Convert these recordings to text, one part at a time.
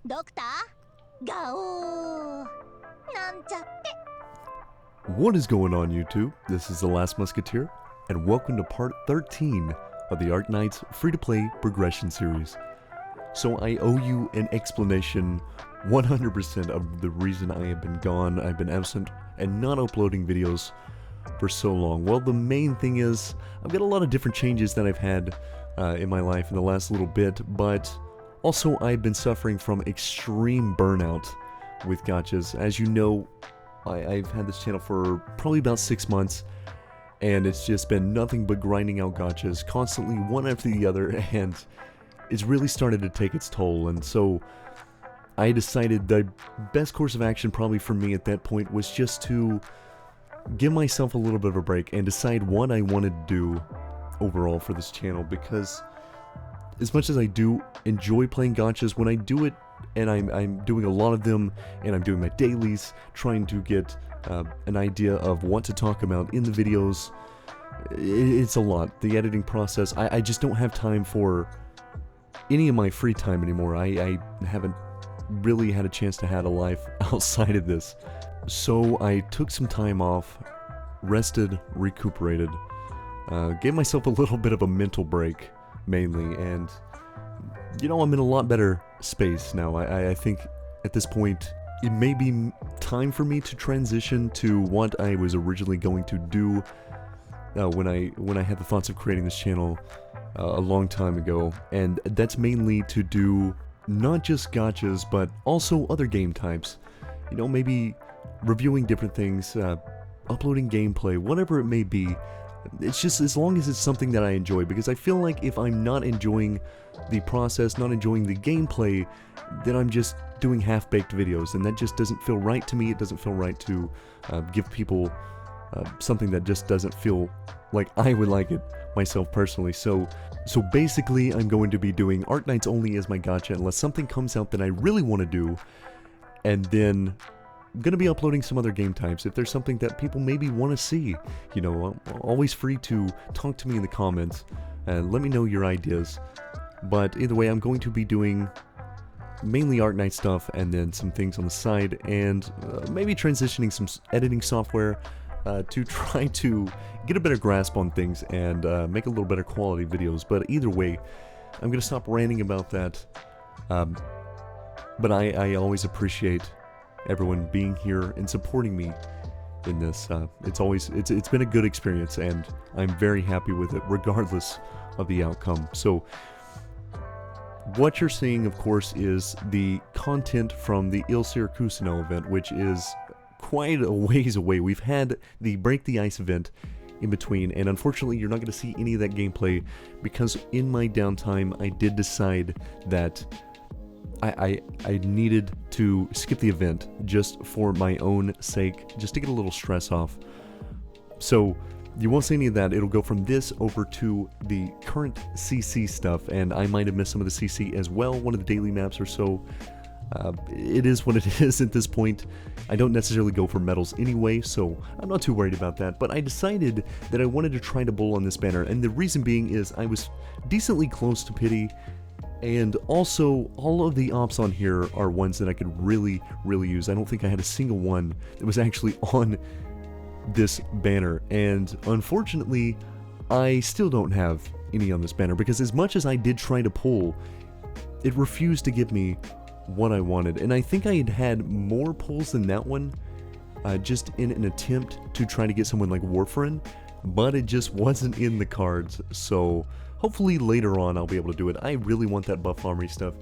What is going on, YouTube? This is The Last Musketeer, and welcome to part 13 of the Arknights free-to-play progression series. So I owe you an explanation 100% of the reason I have been gone. I've been absent and not uploading videos for so long. Well, the main thing is I've got a lot of different changes that I've had in my life in the last little bit, but also I've been suffering from extreme burnout with gachas. As you know, I've had this channel for probably about 6 months, and it's just been nothing but grinding out gachas constantly, one after the other, and it's really started to take its toll. And so I decided the best course of action probably for me at that point was just to give myself a little bit of a break and decide what I wanted to do overall for this channel, because as much as I do enjoy playing gachas, when I do it, and I'm doing a lot of them, and I'm doing my dailies, trying to get an idea of what to talk about in the videos, it's a lot. The editing process, I just don't have time for any of my free time anymore. I haven't really had a chance to have a life outside of this. So I took some time off, rested, recuperated, gave myself a little bit of a mental break, mainly, and you know, I'm in a lot better space now. I think at this point it may be time for me to transition to what I was originally going to do when I had the thoughts of creating this channel a long time ago, and that's mainly to do not just gachas but also other game types. You know, maybe reviewing different things, uploading gameplay, whatever it may be. It's just as long as it's something that I enjoy, because I feel like if I'm not enjoying the process, not enjoying the gameplay, then I'm just doing half-baked videos, and that just doesn't feel right to me. It doesn't feel right to give people something that just doesn't feel like I would like it myself personally. So basically I'm going to be doing Arknights only as my gacha unless something comes out that I really want to do, and then I'm going to be uploading some other game types if there's something that people maybe want to see. You know, always free to talk to me in the comments and let me know your ideas. But either way, I'm going to be doing mainly Arknight stuff and then some things on the side, and maybe transitioning some editing software to try to get a better grasp on things and make a little better quality videos. But either way, I'm going to stop ranting about that. But I always appreciate everyone being here and supporting me in this. It's been a good experience, and I'm very happy with it regardless of the outcome. So what you're seeing, of course, is the content from the Siracusano event, which is quite a ways away. We've had the Break the Ice event in between, and unfortunately you're not going to see any of that gameplay because in my downtime I did decide that I needed to skip the event just for my own sake, just to get a little stress off. So you won't see any of that. It'll go from this over to the current CC stuff, and I might have missed some of the CC as well, one of the daily maps or so. It is what it is at this point. I don't necessarily go for medals anyway, so I'm not too worried about that, but I decided that I wanted to try to bowl on this banner, and the reason being is I was decently close to pity. And also, all of the ops on here are ones that I could really use. I don't think I had a single one that was actually on this banner, and unfortunately, I still don't have any on this banner, because as much as I did try to pull, it refused to give me what I wanted. And I think I had more pulls than that one, just in an attempt to try to get someone like Warfarin, but it just wasn't in the cards. So hopefully later on I'll be able to do it. I really want that buff armory stuff,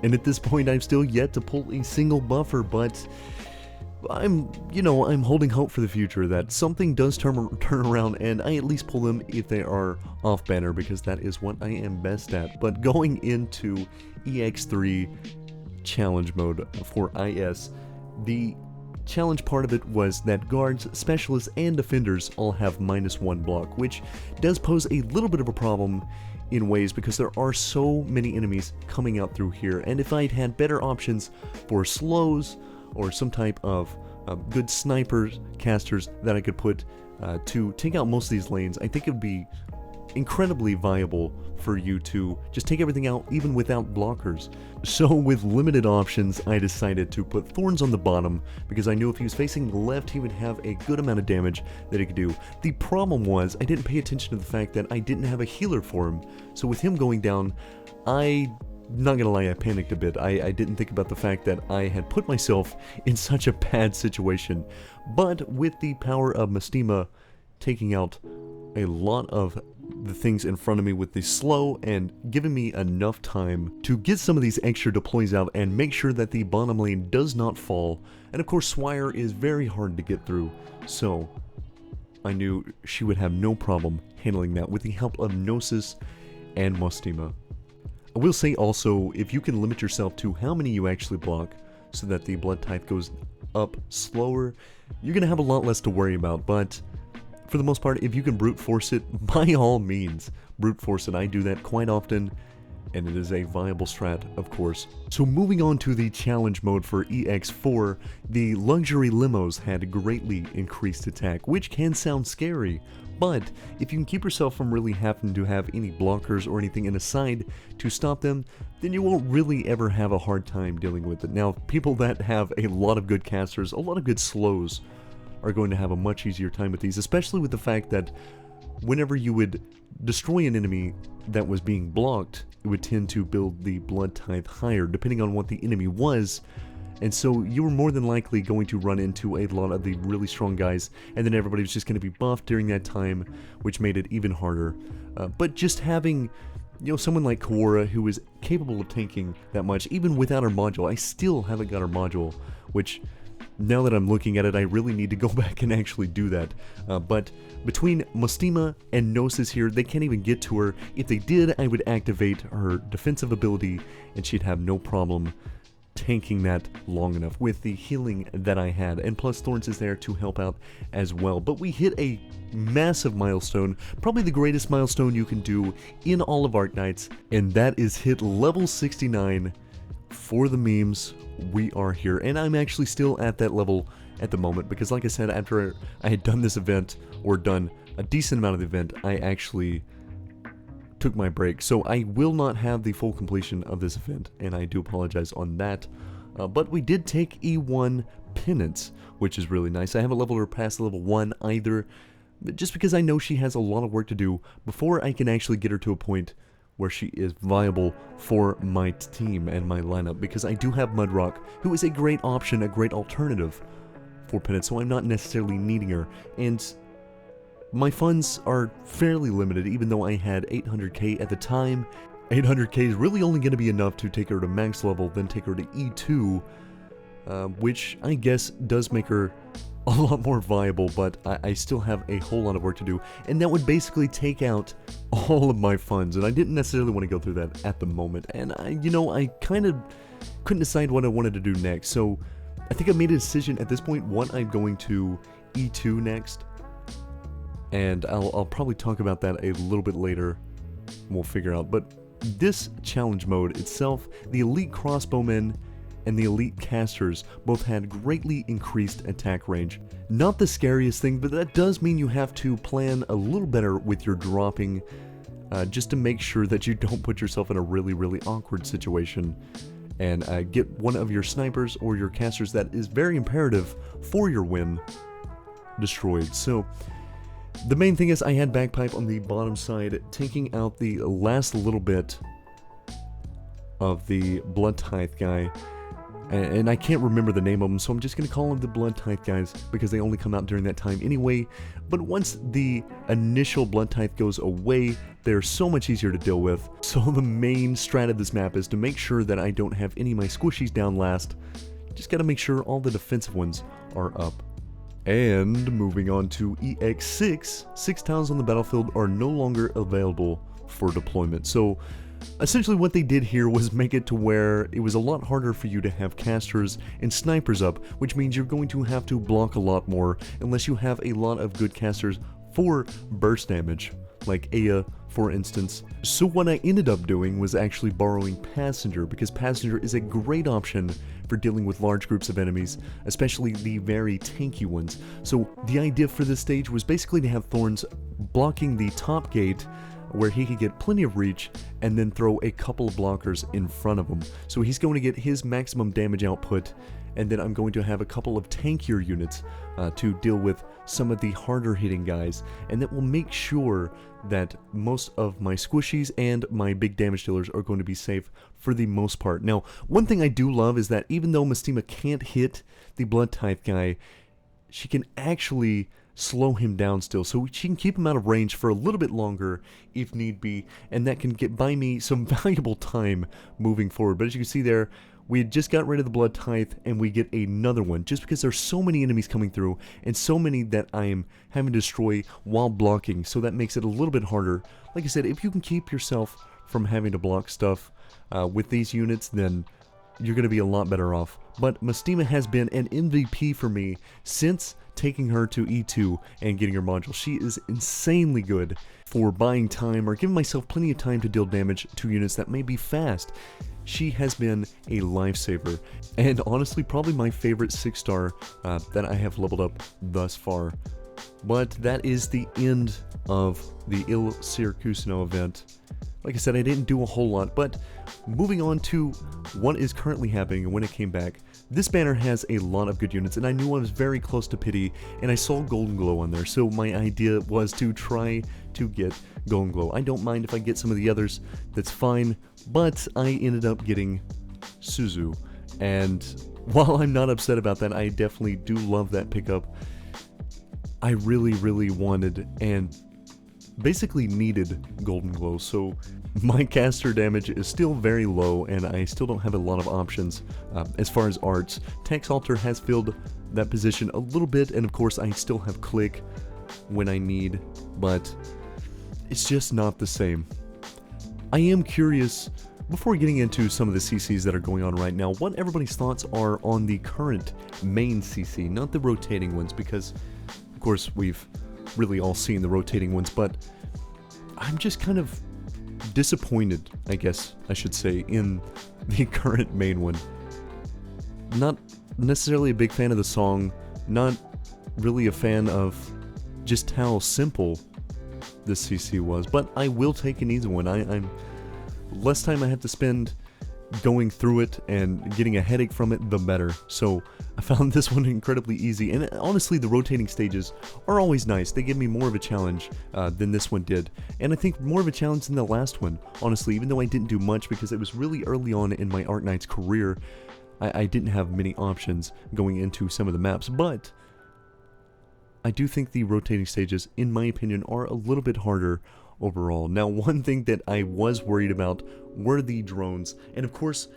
and at this point I'm still yet to pull a single buffer, but I'm holding hope for the future that something does turn around and I at least pull them if they are off banner, because that is what I am best at. But going into EX3 challenge mode for IS, the challenge part of it was that guards, specialists, and defenders all have -1 block, which does pose a little bit of a problem in ways because there are so many enemies coming out through here, and if I'd had better options for slows or some type of good snipers, casters that I could put to take out most of these lanes, I think it would be incredibly viable for you to just take everything out even without blockers. So with limited options, I decided to put Thorns on the bottom because I knew if he was facing the left, he would have a good amount of damage that he could do. The problem was I didn't pay attention to the fact that I didn't have a healer for him. So with him going down, not gonna lie, I panicked a bit. I didn't think about the fact that I had put myself in such a bad situation. But with the power of Mestima taking out a lot of the things in front of me with the slow and giving me enough time to get some of these extra deploys out and make sure that the bottom lane does not fall. And of course, Swire is very hard to get through, so I knew she would have no problem handling that with the help of Gnosis and Mestima. I will say also, if you can limit yourself to how many you actually block so that the blood type goes up slower, you're going to have a lot less to worry about. But for the most part, if you can brute force it, by all means, brute force it. I do that quite often, and it is a viable strat, of course. So moving on to the challenge mode for EX4, the luxury limos had greatly increased attack, which can sound scary. But if you can keep yourself from really having to have any blockers or anything in a side to stop them, then you won't really ever have a hard time dealing with it. Now, people that have a lot of good casters, a lot of good slows, are going to have a much easier time with these, especially with the fact that whenever you would destroy an enemy that was being blocked, it would tend to build the blood type higher, depending on what the enemy was. And so you were more than likely going to run into a lot of the really strong guys, and then everybody was just going to be buffed during that time, which made it even harder. But just having, someone like Kawara who is capable of tanking that much, even without her module. I still haven't got her module, which, now that I'm looking at it, I really need to go back and actually do that. But between Mestima and Gnosis here, they can't even get to her. If they did, I would activate her defensive ability, and she'd have no problem tanking that long enough with the healing that I had. And plus Thorns is there to help out as well. But we hit a massive milestone, probably the greatest milestone you can do in all of Arknights, and that is hit level 69 for the memes. We are here, and I'm actually still at that level at the moment because, like I said, after I had done this event, or done a decent amount of the event, I actually took my break, so I will not have the full completion of this event, and I do apologize on that. But we did take E1 penance, which is really nice. I haven't leveled her past level 1 either, just because I know she has a lot of work to do before I can actually get her to a point where she is viable for my team and my lineup, because I do have Mudrock, who is a great option, a great alternative for penance, so I'm not necessarily needing her. And my funds are fairly limited, even though I had 800k at the time. 800k is really only going to be enough to take her to max level, then take her to E2, which I guess does make her a lot more viable, but I still have a whole lot of work to do, and that would basically take out all of my funds, and I didn't necessarily want to go through that at the moment, and I kind of couldn't decide what I wanted to do next, so I think I made a decision at this point what I'm going to E2 next. And I'll probably talk about that a little bit later, we'll figure out. But this challenge mode itself, the elite crossbowmen and the elite casters both had greatly increased attack range. Not the scariest thing, but that does mean you have to plan a little better with your dropping, just to make sure that you don't put yourself in a really awkward situation and get one of your snipers or your casters that is very imperative for your win destroyed. So the main thing is I had Bagpipe on the bottom side, taking out the last little bit of the Blood Tithe guy. And I can't remember the name of them, so I'm just going to call them the Blood Tithe guys, because they only come out during that time anyway. But once the initial Blood Tithe goes away, they're so much easier to deal with. So the main strat of this map is to make sure that I don't have any of my squishies down last. Just got to make sure all the defensive ones are up. And moving on to EX6, 6 towns on the battlefield are no longer available for deployment. So essentially what they did here was make it to where it was a lot harder for you to have casters and snipers up, which means you're going to have to block a lot more unless you have a lot of good casters for burst damage, like Aya, for instance. So what I ended up doing was actually borrowing Passenger, because Passenger is a great option for dealing with large groups of enemies, especially the very tanky ones. So the idea for this stage was basically to have Thorns blocking the top gate where he could get plenty of reach and then throw a couple of blockers in front of him. So he's going to get his maximum damage output, and then I'm going to have a couple of tankier units to deal with some of the harder hitting guys, and that will make sure that most of my squishies and my big damage dealers are going to be safe for the most part. Now, one thing I do love is that even though Mystima can't hit the Blood Tithe guy, she can actually slow him down still, so she can keep him out of range for a little bit longer if need be, and that can buy me some valuable time moving forward. But as you can see there, we had just got rid of the Blood Tithe, and we get another one, just because there's so many enemies coming through, and so many that I am having to destroy while blocking, so that makes it a little bit harder. Like I said, if you can keep yourself from having to block stuff with these units, then you're going to be a lot better off. But Mystima has been an MVP for me since taking her to E2 and getting her module. She is insanely good for buying time or giving myself plenty of time to deal damage to units that may be fast. She has been a lifesaver, and honestly probably my favorite 6-star that I have leveled up thus far. But that is the end of the Il Siracusano event. Like I said, I didn't do a whole lot, but moving on to what is currently happening and when it came back. This banner has a lot of good units, and I knew I was very close to Pity, and I saw Golden Glow on there, so my idea was to try to get Golden Glow. I don't mind if I get some of the others, that's fine, but I ended up getting Suzu, and while I'm not upset about that, I definitely do love that pickup. I really wanted and basically needed Golden Glow, so my caster damage is still very low, and I still don't have a lot of options as far as arts. Tax Altar has filled that position a little bit, and of course I still have Click when I need, but it's just not the same. I am curious, before getting into some of the CCs that are going on right now, what everybody's thoughts are on the current main CC, not the rotating ones, because of course we've really all seen the rotating ones, but I'm just kind of disappointed, I guess I should say, in the current main one. Not necessarily a big fan of the song, not really a fan of just how simple this CC was, but I will take an easy one. I'm less time I have to spend going through it and getting a headache from it, the better. So I found this one incredibly easy, and honestly the rotating stages are always nice. They give me more of a challenge than this one did, and I think more of a challenge than the last one, honestly, even though I didn't do much because it was really early on in my Arknights career. I didn't have many options going into some of the maps, but I do think the rotating stages, in my opinion, are a little bit harder overall. Now, one thing that I was worried about were the drones, and of course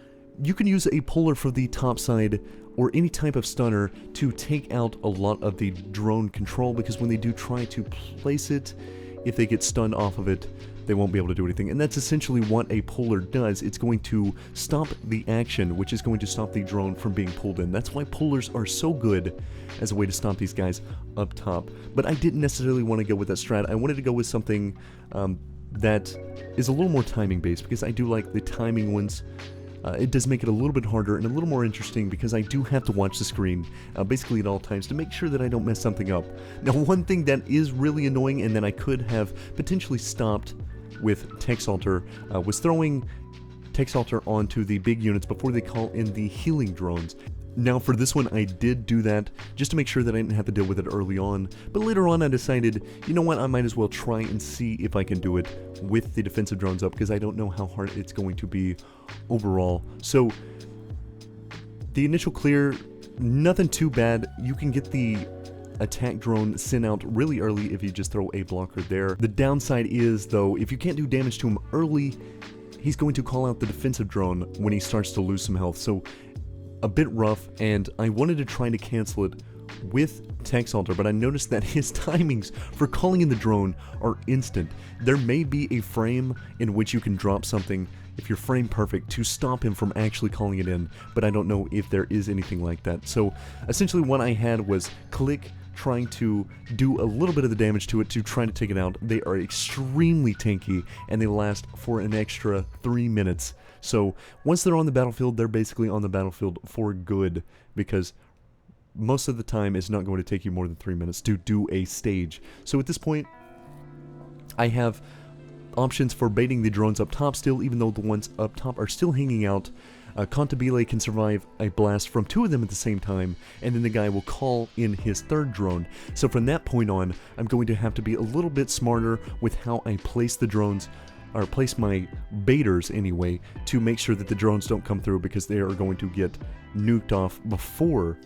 you can use a puller for the top side or any type of stunner to take out a lot of the drone control, because when they do try to place it, if they get stunned off of it, they won't be able to do anything, and that's essentially what a puller does. It's going to stop the action, which is going to stop the drone from being pulled in. That's why pullers are so good as a way to stop these guys up top. But I didn't necessarily want to go with that strat. I wanted to go with something that is a little more timing based, because I do like the timing ones. It does make it a little bit harder and a little more interesting, because I do have to watch the screen basically at all times to make sure that I don't mess something up. Now, one thing that is really annoying and that I could have potentially stopped with Tax Altar was throwing Tax Altar onto the big units before they call in the healing drones. Now, for this one, I did do that just to make sure that I didn't have to deal with it early on, but later on I decided, you know what, I might as well try and see if I can do it with the defensive drones up, because I don't know how hard it's going to be overall. So, the initial clear, nothing too bad. You can get the attack drone sent out really early if you just throw a blocker there. The downside is, though, if you can't do damage to him early, he's going to call out the defensive drone when he starts to lose some health. So, a bit rough, and I wanted to try to cancel it with Tax Altar, but I noticed that his timings for calling in the drone are instant. There may be a frame in which you can drop something, if you're frame perfect, to stop him from actually calling it in, but I don't know if there is anything like that. So essentially what I had was Click trying to do a little bit of the damage to it to try to take it out. They are extremely tanky, and they last for an extra 3 minutes. So once they're on the battlefield, they're basically on the battlefield for good, because most of the time it's not going to take you more than 3 minutes to do a stage. So at this point, I have options for baiting the drones up top still, even though the ones up top are still hanging out. Cantabile can survive a blast from 2 of them at the same time, and then the guy will call in his 3rd drone. So from that point on, I'm going to have to be a little bit smarter with how I place the drones, or place my baiters anyway, to make sure that the drones don't come through, because they are going to get nuked off before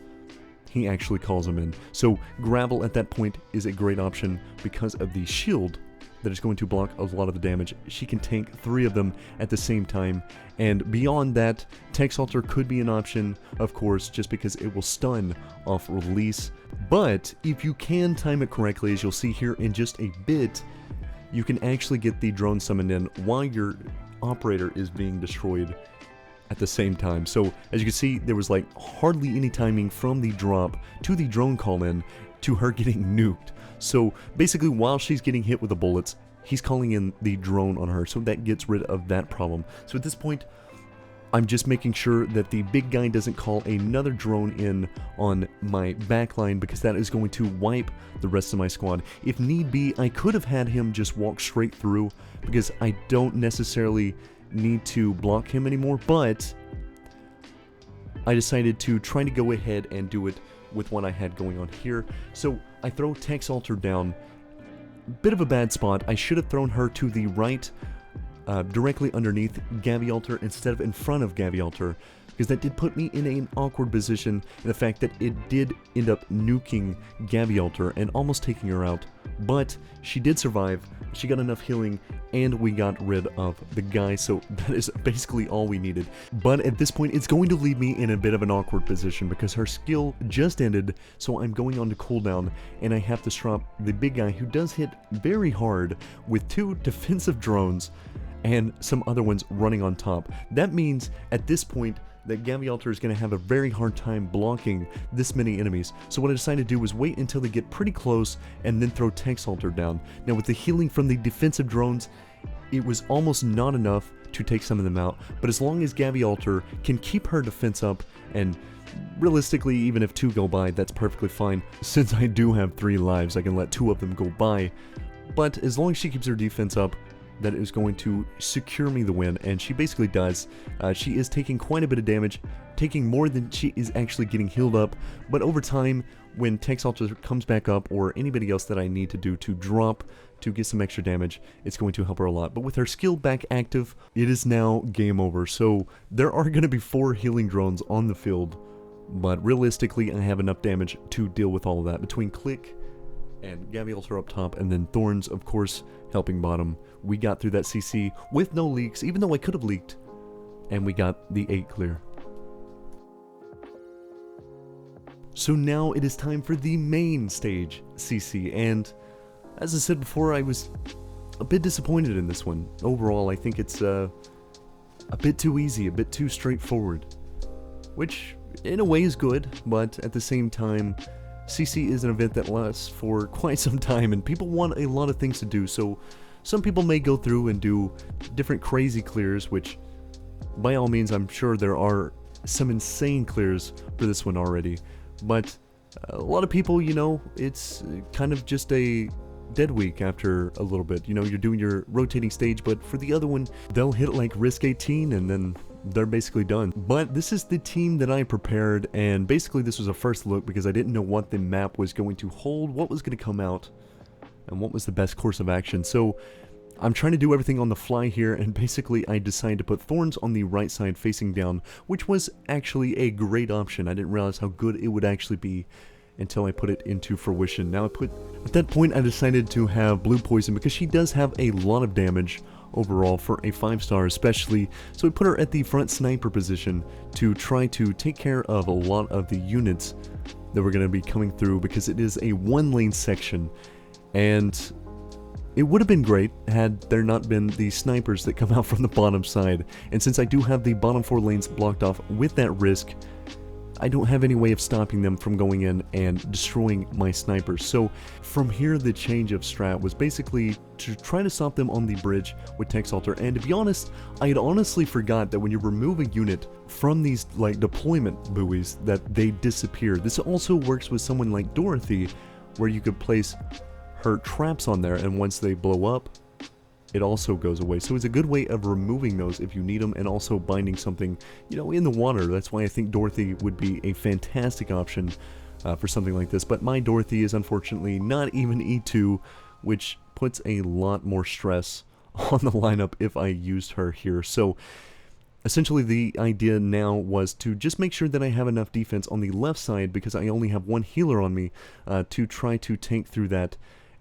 he actually calls them in. So Gravel at that point is a great option because of the shield that is going to block a lot of the damage. She can tank 3 of them at the same time, and beyond that, Texalter could be an option, of course, just because it will stun off release. But if you can time it correctly, as you'll see here in just a bit, you can actually get the drone summoned in while your operator is being destroyed at the same time. So as you can see, there was like hardly any timing from the drop to the drone call in to her getting nuked. So basically, while she's getting hit with the bullets, he's calling in the drone on her, so that gets rid of that problem. So at this point, I'm just making sure that the big guy doesn't call another drone in on my backline, because that is going to wipe the rest of my squad. If need be, I could have had him just walk straight through, because I don't necessarily need to block him anymore, but I decided to try to go ahead and do it with what I had going on here. So I throw Texalter down. Bit of a bad spot. I should have thrown her to the right, directly underneath Gavialter instead of in front of Gavialter, because that did put me in an awkward position, and the fact that it did end up nuking Gavialter and almost taking her out. But she did survive, she got enough healing, and we got rid of the guy, so that is basically all we needed. But at this point, it's going to leave me in a bit of an awkward position, because her skill just ended, so I'm going on to cooldown, and I have to stop the big guy, who does hit very hard with 2 defensive drones and some other ones running on top. That means at this point that Gavialter is going to have a very hard time blocking this many enemies. So what I decided to do was wait until they get pretty close and then throw Texalter down. Now with the healing from the defensive drones, it was almost not enough to take some of them out, but as long as Gavialter can keep her defense up, and realistically even if 2 go by, that's perfectly fine. Since I do have 3 lives, I can let 2 of them go by, but as long as she keeps her defense up, that is going to secure me the win, and she basically does. She is taking quite a bit of damage, taking more than she is actually getting healed up, but over time, when Texalter comes back up, or anybody else that I need to do to drop to get some extra damage, it's going to help her a lot. But with her skill back active, it is now game over. So there are going to be 4 healing drones on the field, but realistically, I have enough damage to deal with all of that between Click and Gavialter up top, and then Thorns, of course, helping bottom. We got through that CC with no leaks, even though I could have leaked, and we got the 8 clear. So now it is time for the main stage CC, and as I said before, I was a bit disappointed in this one. Overall, I think it's a bit too easy, a bit too straightforward, which in a way is good, but at the same time, CC is an event that lasts for quite some time, and people want a lot of things to do, so some people may go through and do different crazy clears, which by all means I'm sure there are some insane clears for this one already, but a lot of people, you know, it's kind of just a dead week after a little bit. You know, you're doing your rotating stage, but for the other one, they'll hit like Risk 18 and then they're basically done. But this is the team that I prepared, and basically this was a first look because I didn't know what the map was going to hold, what was going to come out, and what was the best course of action. So I'm trying to do everything on the fly here, and basically I decided to put Thorns on the right side facing down, which was actually a great option. I didn't realize how good it would actually be until I put it into fruition. Now at that point I decided to have Blue Poison because she does have a lot of damage overall for a 5-star especially, so we put her at the front sniper position to try to take care of a lot of the units that were going to be coming through, because it is a 1-lane section, and it would have been great had there not been the snipers that come out from the bottom side. And since I do have the bottom 4 lanes blocked off with that risk, I don't have any way of stopping them from going in and destroying my snipers. So from here, the change of strat was basically to try to stop them on the bridge with Texalter. And to be honest, I had honestly forgot that when you remove a unit from these like deployment buoys, that they disappear. This also works with someone like Dorothy, where you could place her traps on there, and once they blow up, it also goes away. So it's a good way of removing those if you need them, and also binding something, you know, in the water. That's why I think Dorothy would be a fantastic option for something like this. But my Dorothy is unfortunately not even E2, which puts a lot more stress on the lineup if I used her here. So essentially the idea now was to just make sure that I have enough defense on the left side, because I only have one healer on me, to try to tank through that.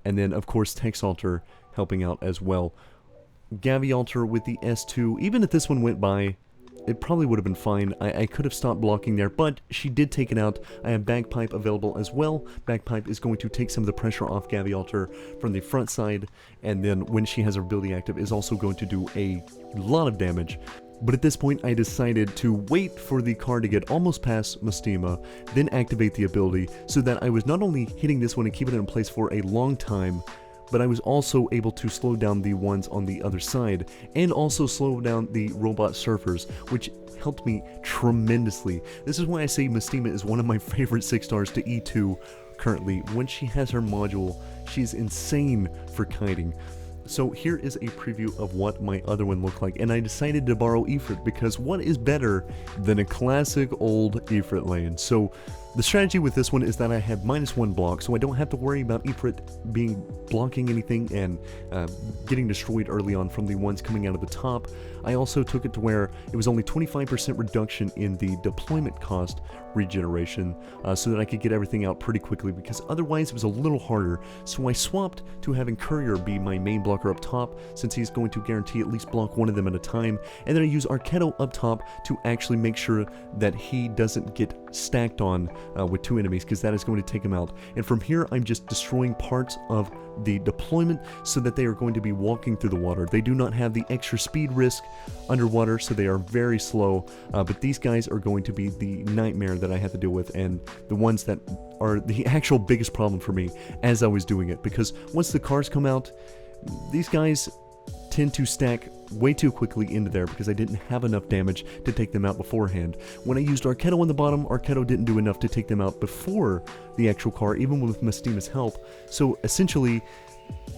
And then of course Texalter helping out as well. Gavialter with the S2, even if this one went by, it probably would have been fine. I could have stopped blocking there, but she did take it out. I have Bagpipe available as well. Bagpipe is going to take some of the pressure off Gavialter from the front side, and then when she has her ability active is also going to do a lot of damage. But at this point I decided to wait for the car to get almost past Mestima, then activate the ability, so that I was not only hitting this one and keeping it in place for a long time, but I was also able to slow down the ones on the other side, and also slow down the robot surfers, which helped me tremendously. This is why I say Mestima is one of my favorite 6 stars to E2 currently. When she has her module, she's insane for kiting. So here is a preview of what my other one looked like, and I decided to borrow Ifrit, because what is better than a classic old Ifrit lane? So the strategy with this one is that I have -1 block, so I don't have to worry about Ifrit blocking anything and getting destroyed early on from the ones coming out of the top. I also took it to where it was only 25% reduction in the deployment cost regeneration, so that I could get everything out pretty quickly, because otherwise it was a little harder. So I swapped to having Courier be my main blocker up top, since he's going to guarantee at least block one of them at a time, and then I use Arquetto up top to actually make sure that he doesn't get stacked on with 2 enemies, because that is going to take him out. And from here I'm just destroying parts of the deployment so that they are going to be walking through the water. They do not have the extra speed risk underwater, so they are very slow, but these guys are going to be the nightmare that I have to deal with, and the ones that are the actual biggest problem for me as I was doing it, because once the cars come out, these guys tend to stack way too quickly into there, because I didn't have enough damage to take them out beforehand. When I used Arquetto on the bottom, Arquetto didn't do enough to take them out before the actual car, even with Mestima's help. So essentially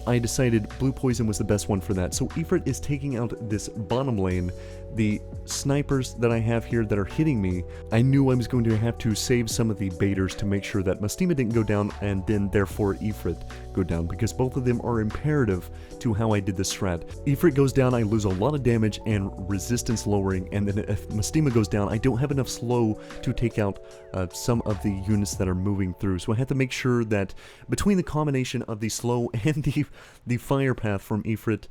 I decided Blue Poison was the best one for that. So Ifrit is taking out this bottom lane. The snipers that I have here that are hitting me, I knew I was going to have to save some of the baiters to make sure that Mestima didn't go down, and then therefore Ifrit go down, because both of them are imperative to how I did this strat. Ifrit goes down, I lose a lot of damage and resistance lowering, and then if Mestima goes down, I don't have enough slow to take out some of the units that are moving through. So I have to make sure that between the combination of the slow and the fire path from Ifrit,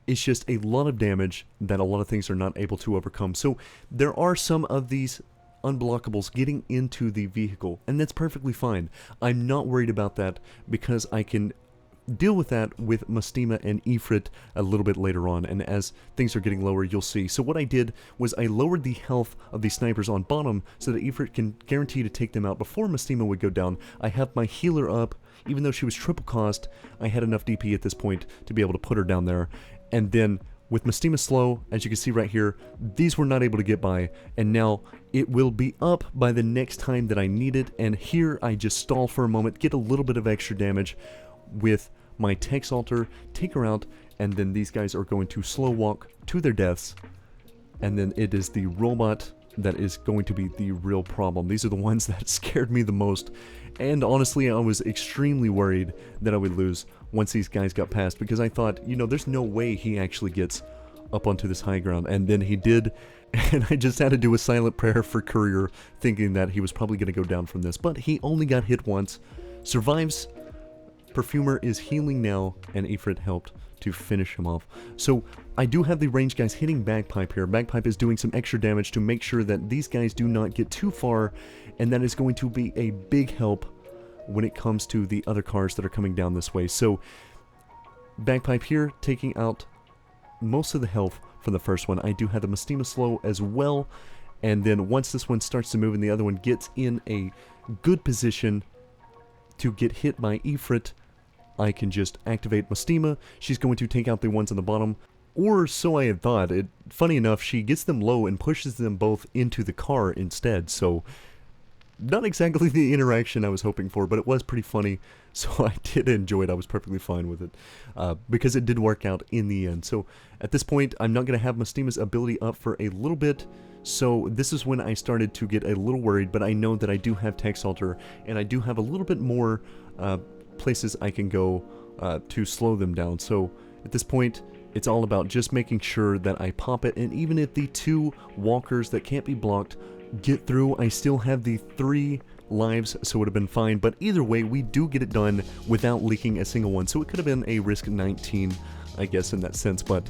it's just a lot of damage that a lot of things are not able to overcome. So there are some of these unblockables getting into the vehicle, and that's perfectly fine. I'm not worried about that, because I can deal with that with Mestima and Ifrit a little bit later on, and as things are getting lower you'll see. So what I did was I lowered the health of the snipers on bottom so that Ifrit can guarantee to take them out before Mestima would go down. I have my healer up. Even though she was triple cost, I had enough DP at this point to be able to put her down there. And then with Mestima slow, as you can see right here, these were not able to get by, and now it will be up by the next time that I need it. And here I just stall for a moment, get a little bit of extra damage with my Texalter, take her out, and then these guys are going to slow walk to their deaths. And then it is the robot that is going to be the real problem. These are the ones that scared me the most, and honestly I was extremely worried that I would lose once these guys got past, because I thought, you know, there's no way he actually gets up onto this high ground, and then he did, and I just had to do a silent prayer for Courier, thinking that he was probably going to go down from this, but he only got hit once, survives. Perfumer is healing now, and Ifrit helped to finish him off. So I do have the range guys hitting Bagpipe here. Bagpipe is doing some extra damage to make sure that these guys do not get too far, and that is going to be a big help when it comes to the other cars that are coming down this way. So Bagpipe here taking out most of the health from the first one. I do have the Mestima slow as well, and then once this one starts to move and the other one gets in a good position to get hit by Ifrit, I can just activate Mestima. She's going to take out the ones on the bottom, or so I had thought. Funny enough, she gets them low and pushes them both into the car instead, so not exactly the interaction I was hoping for, but it was pretty funny, so I did enjoy it. I was perfectly fine with it, because it did work out in the end. So at this point, I'm not going to have Mystima's ability up for a little bit, so this is when I started to get a little worried, but I know that I do have Text Alter, and I do have a little bit more places I can go to slow them down. So at this point, it's all about just making sure that I pop it, and even if the 2 walkers that can't be blocked get through, I still have the 3 lives, so it would have been fine. But either way, we do get it done without leaking a single one, so it could have been a risk 19, I guess, in that sense, but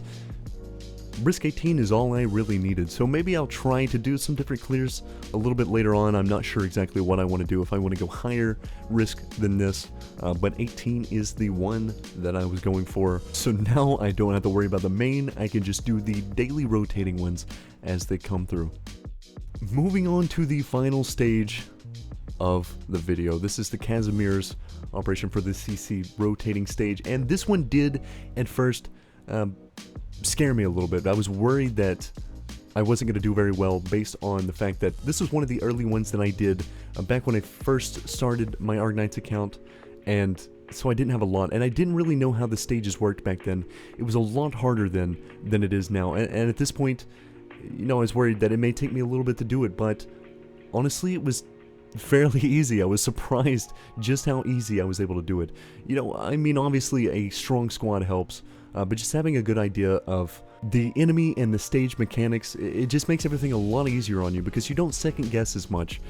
risk 18 is all I really needed. So maybe I'll try to do some different clears a little bit later on. I'm not sure exactly what I want to do, if I want to go higher risk than this, but 18 is the one that I was going for. So now I don't have to worry about the main, I can just do the daily rotating ones as they come through. Moving on to the final stage of the video. This is the Kazamir's operation for the CC rotating stage, and this one did at first scare me a little bit. I was worried that I wasn't going to do very well based on the fact that this was one of the early ones that I did back when I first started my Arknights account, and so I didn't have a lot, and I didn't really know how the stages worked back then. It was a lot harder than it is now, and at this point, you know, I was worried that it may take me a little bit to do it, but honestly, it was fairly easy. I was surprised just how easy I was able to do it. You know, I mean, obviously a strong squad helps, but just having a good idea of the enemy and the stage mechanics, it just makes everything a lot easier on you because you don't second guess as much.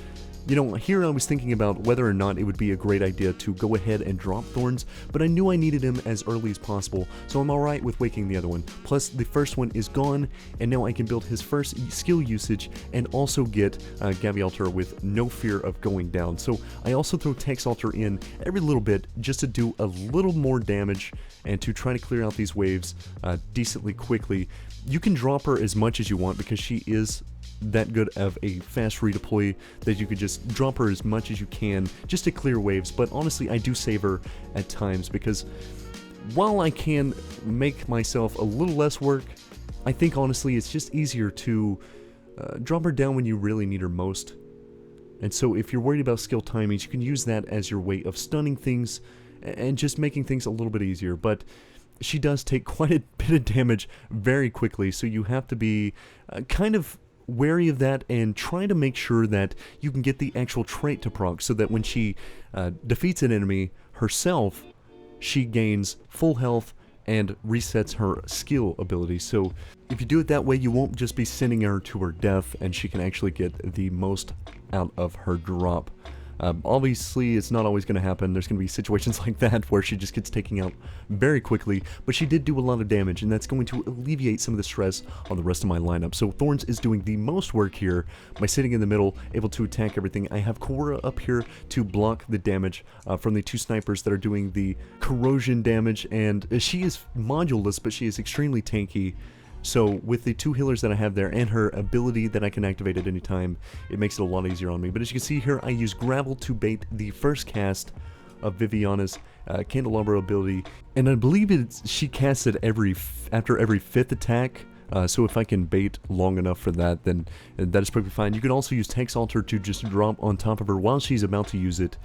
You know, here I was thinking about whether or not it would be a great idea to go ahead and drop Thorns, but I knew I needed him as early as possible, so I'm alright with waking the other one. Plus, the first one is gone, and now I can build his first skill usage and also get Gavialter with no fear of going down. So I also throw Text Alter in every little bit just to do a little more damage and to try to clear out these waves decently quickly. You can drop her as much as you want because she is that good of a fast redeploy that you could just drop her as much as you can just to clear waves, but honestly I do save her at times because while I can make myself a little less work, I think honestly it's just easier to drop her down when you really need her most. And so if you're worried about skill timings, you can use that as your way of stunning things and just making things a little bit easier. But she does take quite a bit of damage very quickly, so you have to be kind of wary of that and try to make sure that you can get the actual trait to proc so that when she defeats an enemy herself, she gains full health and resets her skill ability. So if you do it that way, you won't just be sending her to her death and she can actually get the most out of her drop. Obviously, it's not always going to happen. There's going to be situations like that where she just gets taken out very quickly, but she did do a lot of damage, and that's going to alleviate some of the stress on the rest of my lineup. So Thorns is doing the most work here by sitting in the middle, able to attack everything. I have Cora up here to block the damage from the 2 snipers that are doing the corrosion damage, and she is moduleless, but she is extremely tanky. So with the 2 healers that I have there and her ability that I can activate at any time, it makes it a lot easier on me. But as you can see here, I use Gravel to bait the first cast of Viviana's Candelabra ability, and I believe she casts it after every 5th attack. So if I can bait long enough for that, then that is perfectly fine. You can also use Text Alter to just drop on top of her while she's about to use it.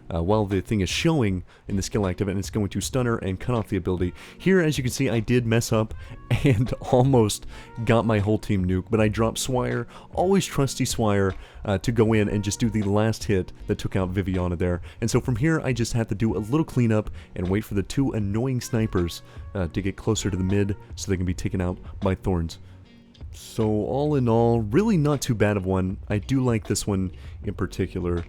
While the thing is showing in the skill active, and it's going to stun her and cut off the ability. Here, as you can see, I did mess up and almost got my whole team nuked, but I dropped Swire, always trusty Swire, to go in and just do the last hit that took out Viviana there. And so from here, I just have to do a little cleanup and wait for the 2 annoying snipers to get closer to the mid so they can be taken out by Thorns. So all in all, really not too bad of one. I do like this one in particular.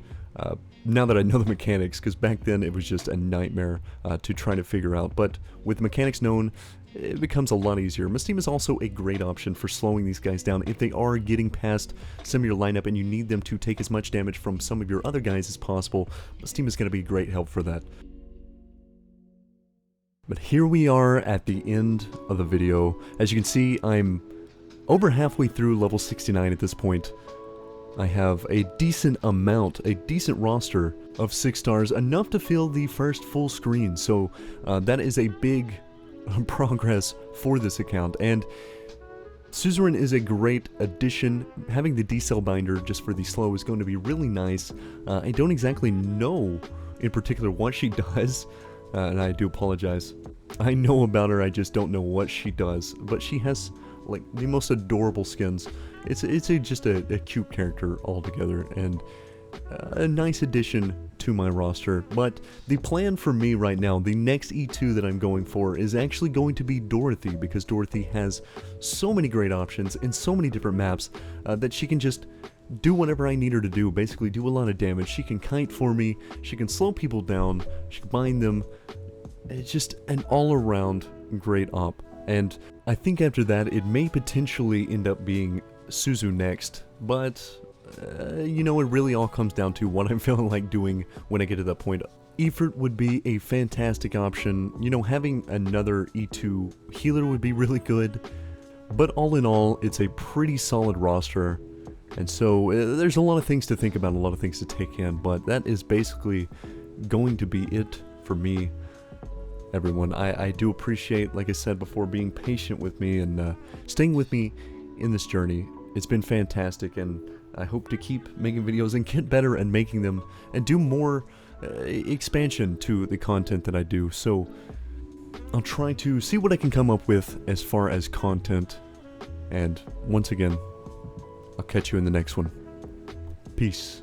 Now that I know the mechanics, because back then it was just a nightmare to try to figure out, but with the mechanics known, it becomes a lot easier. Mystima is also a great option for slowing these guys down if they are getting past some of your lineup and you need them to take as much damage from some of your other guys as possible. Mystima is going to be great help for that. But here we are at the end of the video. As you can see, I'm over halfway through level 69 at this point. I have a decent roster of 6 stars, enough to fill the first full screen, so that is a big progress for this account. And Suzerain is a great addition. Having the D-cell binder just for the slow is going to be really nice. I don't exactly know in particular what she does, and I do apologize. I know about her, I just don't know what she does, but she has like the most adorable skins. It's just a cute character altogether, and a nice addition to my roster. But the plan for me right now, the next E2 that I'm going for, is actually going to be Dorothy, because Dorothy has so many great options in so many different maps that she can just do whatever I need her to do, basically do a lot of damage. She can kite for me, she can slow people down, she can bind them. It's just an all-around great op. And I think after that it may potentially end up being Suzu next, but you know, it really all comes down to what I'm feeling like doing when I get to that point. Ifrit would be a fantastic option. You know, having another E2 healer would be really good. But all in all, it's a pretty solid roster. And so there's a lot of things to think about, a lot of things to take in. But that is basically going to be it for me, everyone. I do appreciate, like I said before, being patient with me and staying with me in this journey. It's been fantastic, and I hope to keep making videos and get better at making them and do more expansion to the content that I do. So I'll try to see what I can come up with as far as content. And once again, I'll catch you in the next one. Peace.